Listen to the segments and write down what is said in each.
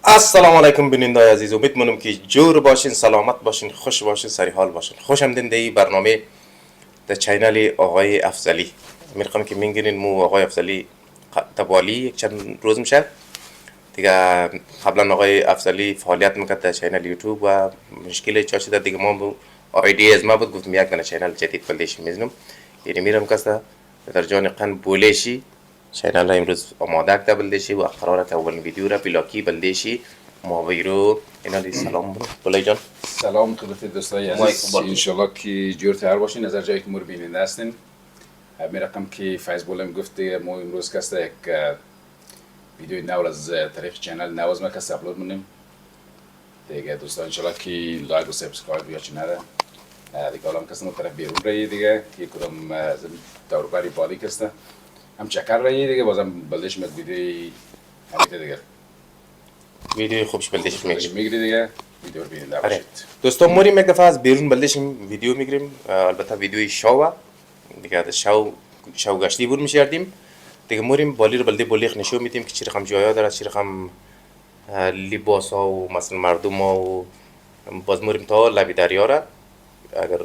السلام علیکم بیننده عزیز، امید منم که جور باشین، سلامت باشین، خوش باشین، سری حال باشین. خوش آمدین در این برنامه در چینل آقای افضلی. میرقم که میگینین مو آقای افضلی تبالی یک چند روز میشه دیگه. قبلا آقای افضلی فعالیت میکرد در چینل یوتیوب و مشکل چا شده دیگه. ما بو ایده از ما بود گفتم یک دانه چینل جدید بلدیش میزنم، یعنی میرم کسته در جان قن بولشی چینل را امروز آماده کرده بلدیشی و قرارت اول ویدیو را بلاکی بلدیشی ما بیرو اینا دی. سلام بولای جان. سلام خدمت دوستای عزیز، انشالله که جور تیار باشین از هر جایی که ما رو بیننده هستین. می رقم که فیض بولم گفت دیگه ما امروز کسته یک ویدیو نو از طریق چینل نو از ما کسته اپلود منیم دیگه. دوستان انشالله که لایک و سابسکرایب یا چی نره دیگه. حالا هم کسته ما طرف بیرون رایی دیگه که کدام دوربری بالی کسته هم چکر رایی دیگه. بازم بلدش مد ویدیوی همیته دیگه ویدیو خوبش بلدیش میگیری دیگه. ویدیو رو بیننده باشید دوستان. موریم یک دفعه از بیرون بلدیشیم ویدیو میگیریم، البته ویدیوی شو دیگه. از شو گشتی بود میشردیم دیگه. موریم بالی رو بلده بلیخ نشون میدیم که چی رقم جایا داره، چی رقم لباس ها و مثلا مردم ها و باز موریم تا لبی دریا را. اگر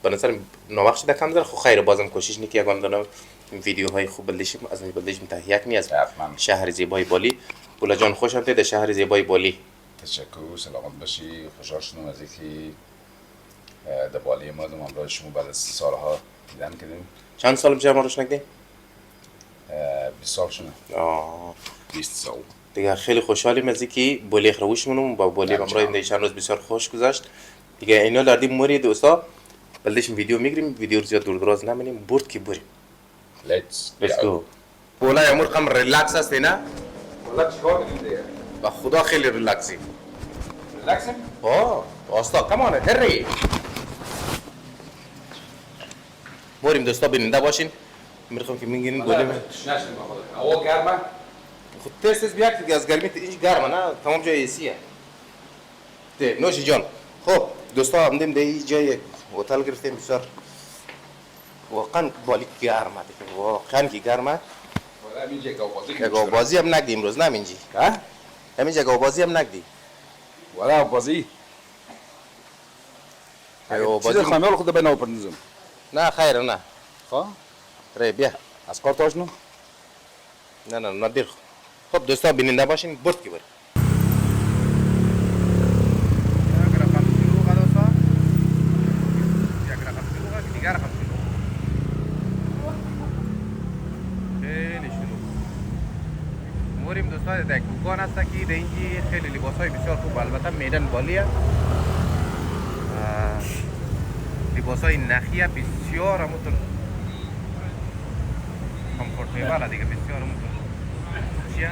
به نظر نوخش ده کم داره خو خیر، بازم کوشش نکی یگان دارم ویدیوهای خوب بلدیشیم از بلدیشیم تهیه کنی از شهر زیبای بالی. بولا جان خوش آمدید در شهر زیبای بالی. تشکر، سلامت باشی. خوشحال شدم از اینکه در بالی ما همراه شما بعد از سالها دیدن کردیم. چند سال میشه ما روش نکدیم؟ 20 سال شده. 20 سال دیگه. خیلی خوشحالیم از اینکه بالی خروش منم با بالی همراه این چند روز بسیار خوش گذشت دیگه. اینا لردیم موری دوستا بلدیشیم ویدیو میگیریم، ویدیو رو زیاد دور دراز نمونیم، برد کی بریم. Let's go. بولا امور کم ریلکس هستی نه؟ والا چیکار کنیم دیگه؟ با خدا خیلی ریلکسی. ریلکسیم؟ آستا کمانه هری. بریم دوستا بیننده باشین. میرخوام که میگین گلیم. نشنیم با خودت. هوا گرمه؟ خود تست بیاد دیگه. از گرمی اینج گرمه نه؟ تمام جای ایسیه. ده نوشی جان. خب دوستا آمدیم در این جای هتل گرفتیم بسیار واقعا بالی گرمه دیگه. واقعا که گرمه. والا همین جگاوازی که جگاوازی هم نگدی امروز نه منجی؟ ها؟ همین جگاوازی هم نگدی؟ والا بازی چیز خواهیم خود بنا پردنزم. نه خیر نه. خواه؟ ری بیا از کار تاشنو؟ نه ندیر. خب دوستا بیننده باشین برد کی بریم. موریم دوستا در دوکان هست که در اینجی خیلی لباس های بسیار خوب، البته میدان بالیه، لباس های نخیه بسیار همونطور کمفورتیبل دیگه، بسیار همونطور چیه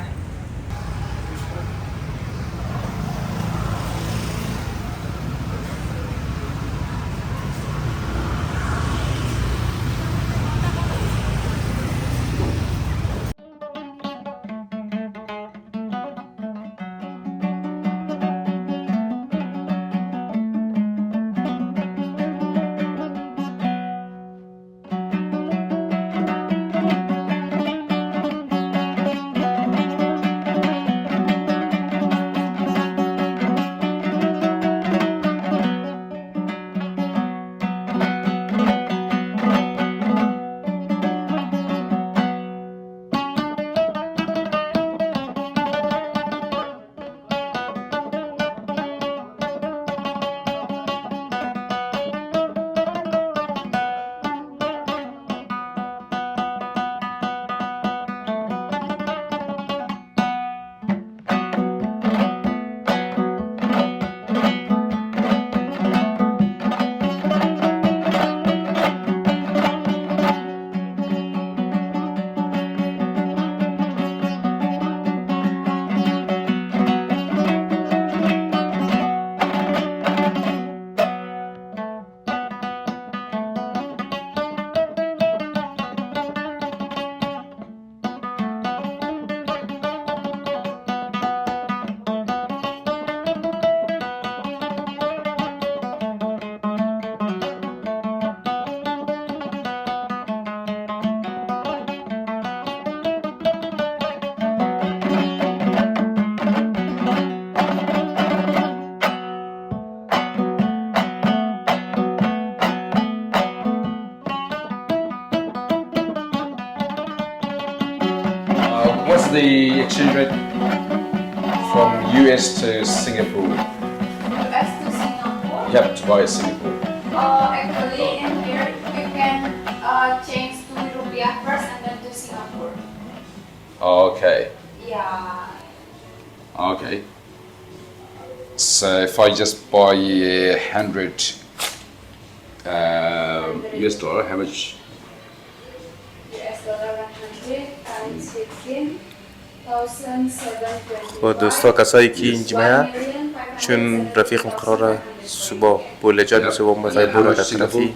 exchange rate from US to Singapore. US to Singapore? Yep, to buy Singapore. Actually, in here you can change to rupiah first and then to Singapore. Okay. Yeah. Okay. So if I just buy 100 US dollar, how much? US dollar 100 times 15. 1725. با دوستا کسایی که اینجا چون رفیقم قراره صبح بولجان صبح میخوای برو در طرفی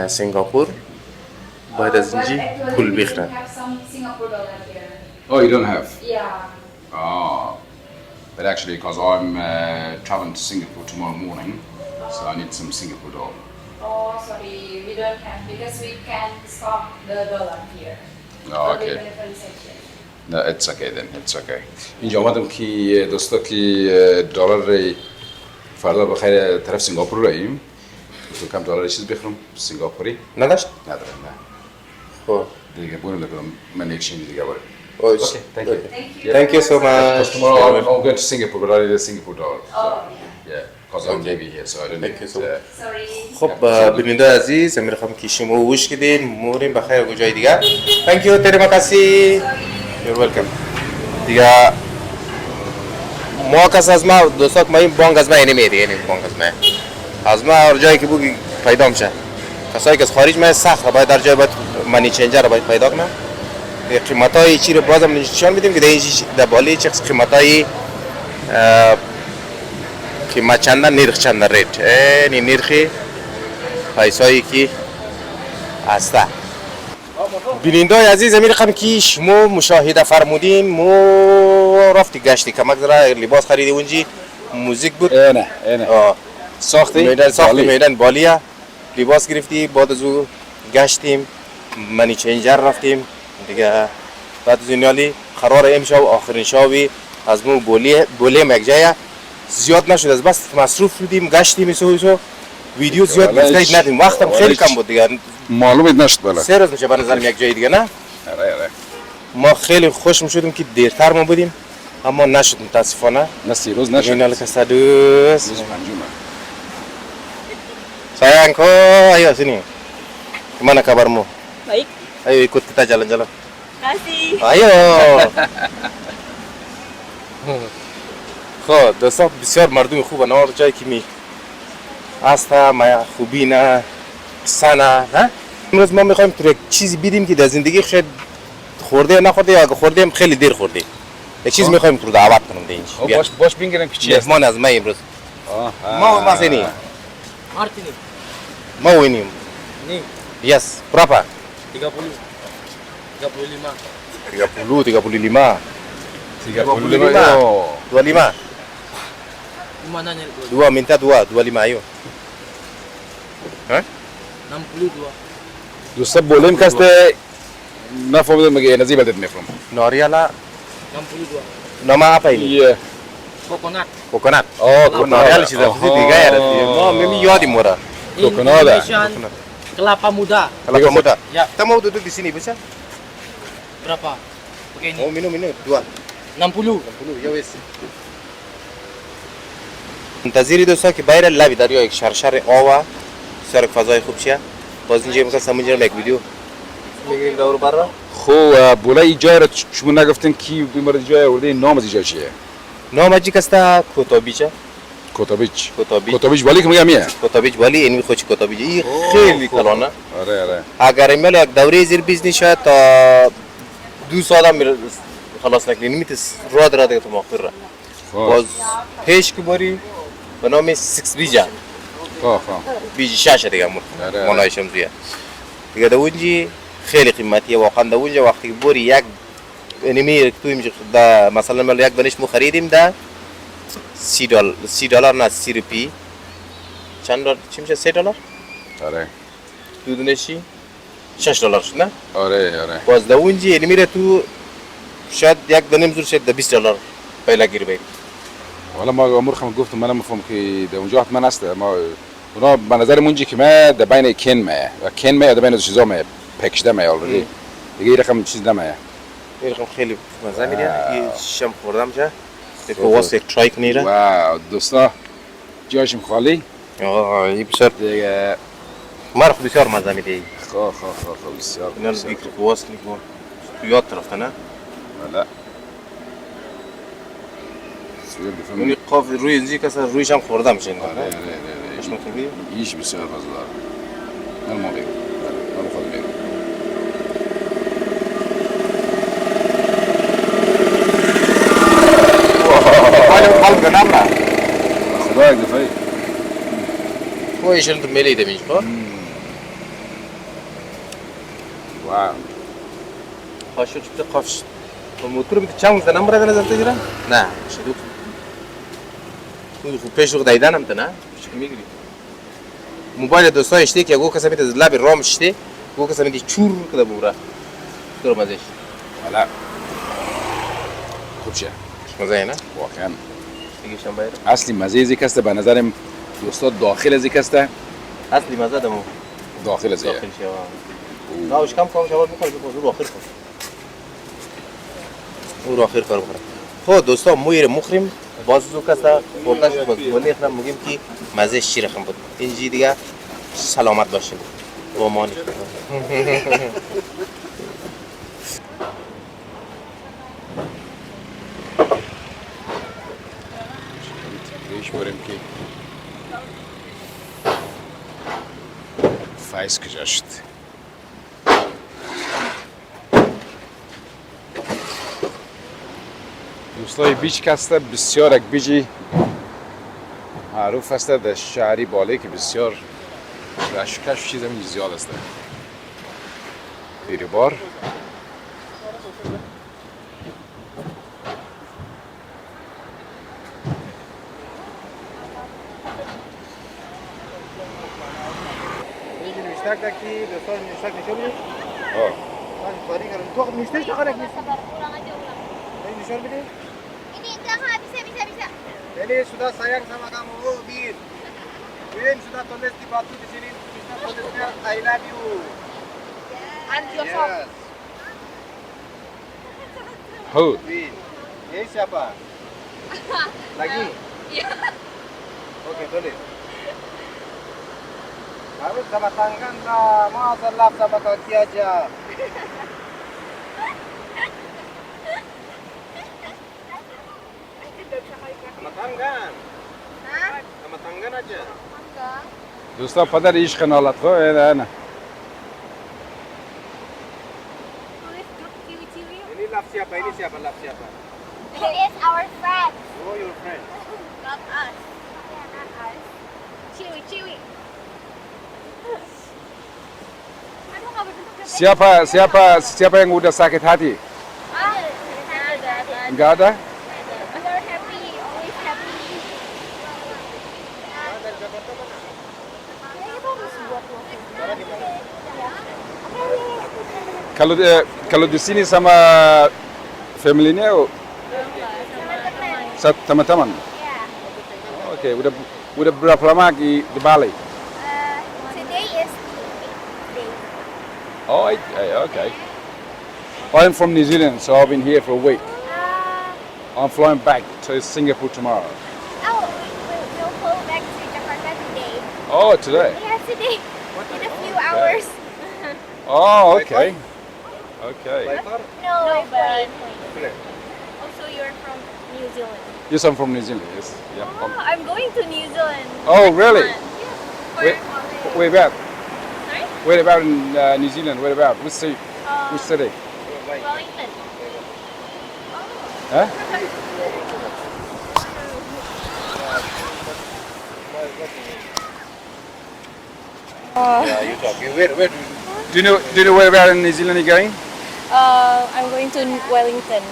سنگاپور باید از اینجا پول بخرن. Oh, you don't have? Yeah. Oh, but actually, because I'm traveling to Singapore tomorrow morning, so I need some Singapore dollar. Oh, sorry, we don't have because we can't stock the dollar here. Oh, okay. The different section. No, it's okay then. It's okay. اینجا آمدم که دوستا که دلار فردا بخیر طرف سنگاپور راییم. تو کم دلار چیز بخرم سنگاپوری؟ نداشت؟ ندارم نه. خب دیگه برو لبرم من اکسچنج دیگه برم. Okay, thank you. Thank you so much. Because tomorrow I'm going to Singapore, but I need a Singapore dollar. So, Oh, yeah, because I'm Navy here, so I don't Thank need. you so much. sorry. خب بیننده عزیز امیر خواهم که شما وش کردین موریم بخیر و جای دیگه. Thank you terima kasih. You're welcome. دیگه ما کس از ما دوستا که ما این بانک از ما نمیده یعنی بانک از ما از ما هر جایی که بگی پیدا میشه کسایی که از خارج ما سخت باید در جای باید منی چنجر باید پیدا کنه قیمتای چی رو بازم نشون میدیم که در این در بالی چه قیمتای قیمت چند نرخ چند ریت یعنی نرخی پیسایی که هسته بیننده عزیز امیر خواهم که شما مشاهده فرمودین ما رفتی گشتی کمک داره لباس خریدی اونجی موزیک بود نه ساختی میدان بالیه لباس گرفتی بعد از او گشتیم منی چنجر رفتیم دیگه بعد از اینالی قرار امشب آخرین شبی از مو بولیم یک جایه زیاد نشد از بس مصروف شدیم گشتیم ایسو ویدیو زیاد گفتید ندیم وقتم خیلی کم بود دیگه معلومت نشد بالا 3 روز میشه به نظرم یک جای دیگه نه آره ما خیلی خوش میشدیم که دیرتر ما بودیم اما نشد متاسفانه نه 3 روز نشد اینال که صدوس روز پنجمه sayang ko ayo sini gimana kabarmu Baik, ayo ikut kita jalan-jalan kasih. ayo خب دوستان بسیار مردم خوبه نوار جایی که می هسته ما خوبی نه قصه نه امروز ما میخوایم تو یک چیزی بیدیم که در زندگی شاید خورده یا نخورده یا اگه خورده هم خیلی دیر خورده یک چیز میخوایم تو رو دعوت کنم در اینجا باش بینگرم که چی است مهمان از ما امروز ما sini Martini. mau ini Ini yes berapa 30. 35. 30 25 25 Gimana nyari gua? dua minta 25 ayo ها 62. دوستا بولیم کسته نفهمیدم مگه نزی بلدت میفهم Noriala 62. nama apa ini یه Coconut. coconut آه Norial sih tapi tiga ya mau mimi yadim murah Coconut. Indonesian kelapa muda. kalau muda Ya. kita mau duduk di sini bisa Berapa? Pakai ini. mau minum dua 60. 60 ya wes منتظری دوستا که بایر لبی دریا یک شرشر آوا سر فضای خوب شه باز اینجا می‌خواستم اونجا یک ویدیو میگیریم دور برا خو بولا ایجای را شما نگفتن کی بیمار ایجای ورده نام از ایجای چیه نام اجی کستا کوتابیچه کوتابیچ کوتابیچ کوتابیچ ولی که میگم میه کوتابیچ ولی اینمی خوچ کوتابیچ این خیلی کلانه آره آره اگر ایمیل یک دوره زیر بیزنس شد تا 2 سال هم خلاص نکنی میتس را دیگه تو ماخر باز پیش که باری به نام 6 بیجا خواه بیجی شاشه دیگه آره. منای شمزیه دیگه دونجی خیلی قیمتیه واقعا دونجا وقتی که باری یک اینمی تو اینجا دا مثلا ما یک دانش مو خریدیم دا $30 نه 30 روپی چند دلار چی میشه 3 دلار آره دو دونشی 6 دلار شد نه آره آره باز دا اونجی یعنی میره تو شاید یک دانم زور شاید 20 دلار پیدا گیری بید والا ما امور خم گفتم من مفهم که در اونجا حتما هست ما اونا به نظر منجی که ما در بین کن ما و کن ما در بین چیزا ما پکشده ما already دیگه این رقم چیز نمیه این رقم خیلی مزه میده. یه شم خوردم جا. تو واسه یک ترای کنی را. واو دوستا جاشم خالی این بسیار دیگه مرخ بسیار مزه میده. خواه بسیار اینا رو بسیار. بگیر که واسه کنی که تو یاد طرف نه. بله سویل بفهم اونی قاف روی اینجی کسا رویش هم خوردم میشه. آره ايش ما تبي؟ ایش بسیار مزدار من ما بگم من خود بگم خالق نمره. خدا دفعی هو ايش انت ملي ده ميجي خا؟ واو خاشو شفت قفش. الموتور بتشاوم ده نمره ده نزلت جرا؟ نه شدوك. خو پیش رو دایدن هم نه؟ چی میگی؟ موبایل دوستای اشته که گو کسا میته لب رام اشته گو کسا میته چور کده بورا. تو مزهش. بله خوب شه مزه نه؟ واقعا دیگه شام باید. اصلی مزه ازی کسته به نظرم دوستا داخل ازی کسته اصلی مزه دمو. داخل ازیه داخل شوا. نه اش کم کم شوال میکنه که بازو آخر کن. او آخر کار بکنه. خب دوستا مویر مخریم بازو کسا خوردش باز ولی خودم میگیم که مزه شیر خم بود. اینجی دیگه سلامت باشین. و مانی. ریش بریم که فایز کجا شد دوستای بیچ کسته بسیار یک بیجی معروف است در شهری باله که بسیار رشکش چیز همین زیاد است دیری بار نشتاق دکی دوستان نشتاق نشون بدید. آه من باری کردم. تو نیستش تا خالق نیست. این نشون بدید. Ini jangan bisa. Ini sudah sayang sama kamu, Bin. Bin sudah tulis di batu di sini, bisa tulisnya I love you. And yourself. Yes. Who? Bin. Ini siapa? Lagi? Iya. Oke, tulis. Harus sama tangan lah, masa lap sama kaki aja. Sama tangan. Hah? Sama tangan aja. Enggak. دوستا پدر عشق نالت خو نه Tulis grup ciwi-ciwi. Ini lap siapa? Ini siapa? Lap siapa? He is our friend. Oh, your friend. Not us. Yeah, not us. Ciwi-ciwi. Aduh, nggak berbentuk siapa yang udah sakit hati Ah, ada. nggak ada We are happy, always happy. Ya, itu harus buat kalau di sini sama family-nya teman-teman Ya. oke udah berapa lama di Bali Today is day. oh okay I'm from New Zealand so I've been here for a week I'm flying back to Singapore tomorrow We'll go back to Jakarta today. oh today Yeah, today. In a few hours. oh okay No, plane. Also, you're from New Zealand. yes I'm from New Zealand yes yeah I'm going to New Zealand. oh really Where? where about Sorry? where about in New Zealand where about which city Wellington. huh Yeah, you talking. Where do you know where about in New Zealand you're going I'm going to Wellington.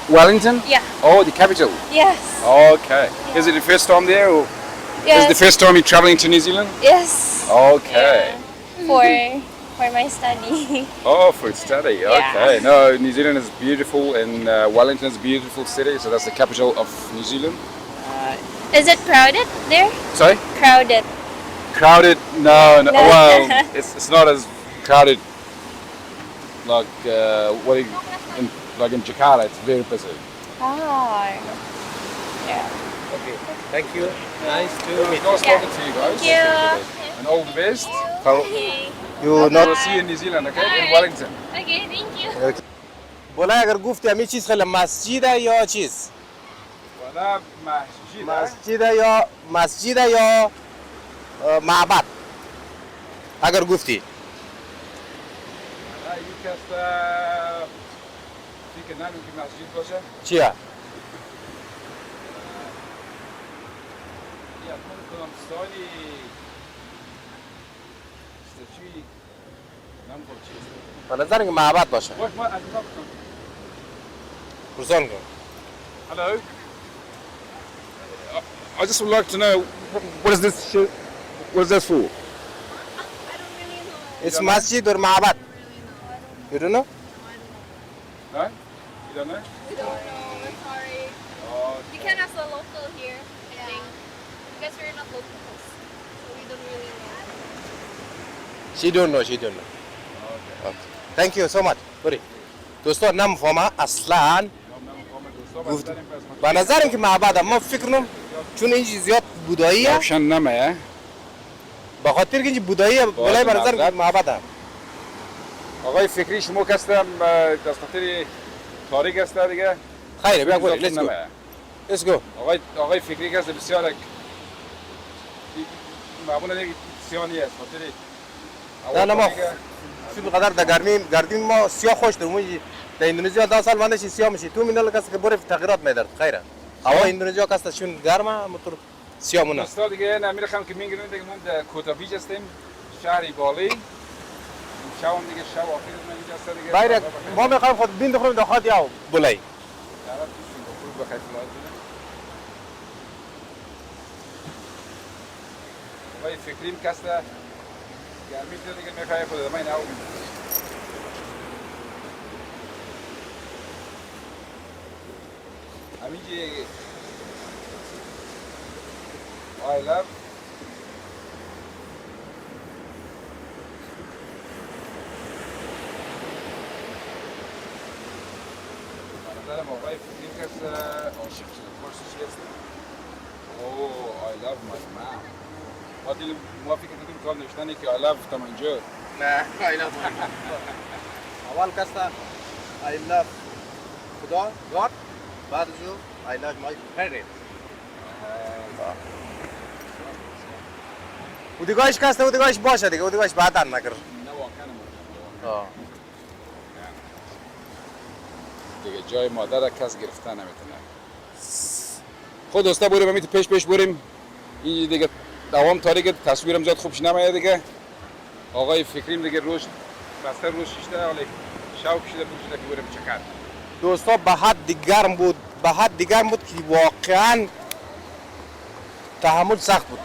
Wellington Yeah. oh the capital Yes. okay is it the first time there or Yes. is it the first time you're traveling to New Zealand Yes. okay For my study. Oh, for study. Yeah. Okay. No, New Zealand is beautiful, and Wellington is a beautiful city. So that's the capital of New Zealand. Is it crowded there? Sorry. Crowded. Crowded? No. No. Well, it's not as crowded like what in like in Jakarta, it's very busy. Ah. Yeah. Okay. Thank you. Nice to meet Nice talking to you guys. Thank you. And all the best. Okay. You We'll see you in New Zealand, okay? In Wellington. Okay, thank you. बोला अगर गुफ्ते हमें चीज खिला मस्जिद है या चीज ولا مسجد है या معبد अगर गुफ्ती لا يمكن في كمان يمكن مسجد باشه. چیا يا ممكن سالي استشوي نمبر چیز. به نظر که معبد باشه وقت ما أتذكر. پرسان کن Hello. I just would like to know what is this? What is this for? it's مسجد or معبد you don't know No? You don't know? We don't know. We're sorry. Oh, You can ask the local here, I think. Because we're not locals. So we don't really know. she don't know okay. thank you so much بری دوستان نمیفهمه اصلا گفت به نظر اینکه معبد ما فکر کنم چون این زیاد بوداییه روشن نمه. به خاطر که این بوداییه بالای به نظر که معبده آقای فکری شما کستم دست خاطر تاریک است دیگه. خیره بیا بریم let's go آقای فکری کست بسیار معمولا دیگه سیانی است خاطر نه ما شو قدر در گردیم ما سیاه خوش داریم در اندونزیا 10 سال ماندش سیاه میشی تو مینال کسی که بره تغییرات میدارد خیره هوا اندونزیا کاستا شون گرمه موتور سیاه مونه دوستا دیگه نمیرخم که میگیریم دیگه ما در کوتا بیچ هستیم شهری بالی شام دیگه شب آخر من اینجا هست دیگه باید ما میخوایم خود بین بخوریم داخل یا بلای طرف سینگاپور بخیر فلان آقای فکریم کاستا گرمی دیگه میخوای خود من ناو همینجی I love نظرم آقای فکریم کس عاشق شده فرسش هست I love my mom ما دیل موافق دیدیم کار نشتنی که I love تمنجور نه I love اول کاستا I love خدا God بعد جو I love my parents و دیگهش کاستا و دیگهش باشه دیگه و دیگهش بعدا نکر نه واقعا دیگه جای مادر کس گرفتن نمیتونه خود دوستا بریم همین پیش بریم این دیگه دوام تاریک تصویرم زیاد خوبش نمیاد دیگه آقای فکریم دیگه روش بسته روش شیشته ولی شوق شده بود که بریم چکر دوستا به حد گرم بود که واقعا تحمل سخت بود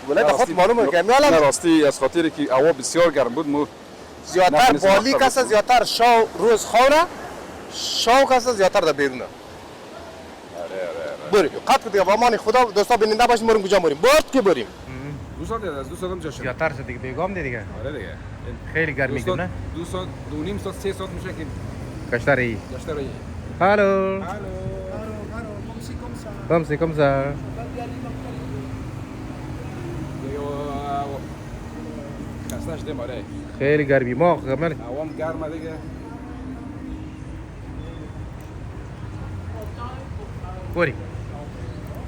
ولی به خود معلومه که میالم راستی از خاطری که هوا بسیار گرم بود مو زیادتر بالی کسا زیادتر شو روز خونه شو کسا زیادتر در بیرونه بریم قطع دیگه با امان خدا دوستا بیننده باشیم بریم کجا بریم برد که بریم دو سال از دو سالم جا شد زیادتر شد دیگه بیگام دیگه آره دیگه خیلی گرمی کنه دو سال دو نیم سال 3 سال میشه که کشتری گشته رایی هالو هالو کم سی کم سا خسته شدیم آره خیلی گرمی ما کامل هوام گرمه دیگه بریم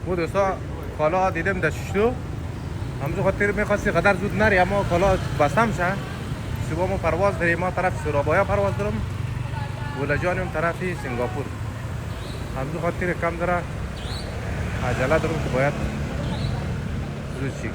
ما دوستا کالا دیدم در ششتو همزو خاطر میخواستی قدر زود نری اما کالا بستم شه صبح ما پرواز داریم ما طرف سورابایا پرواز دارم ولجانی هم طرفی سنگاپور همزو خاطر کم داره عجله دارم که باید زود چی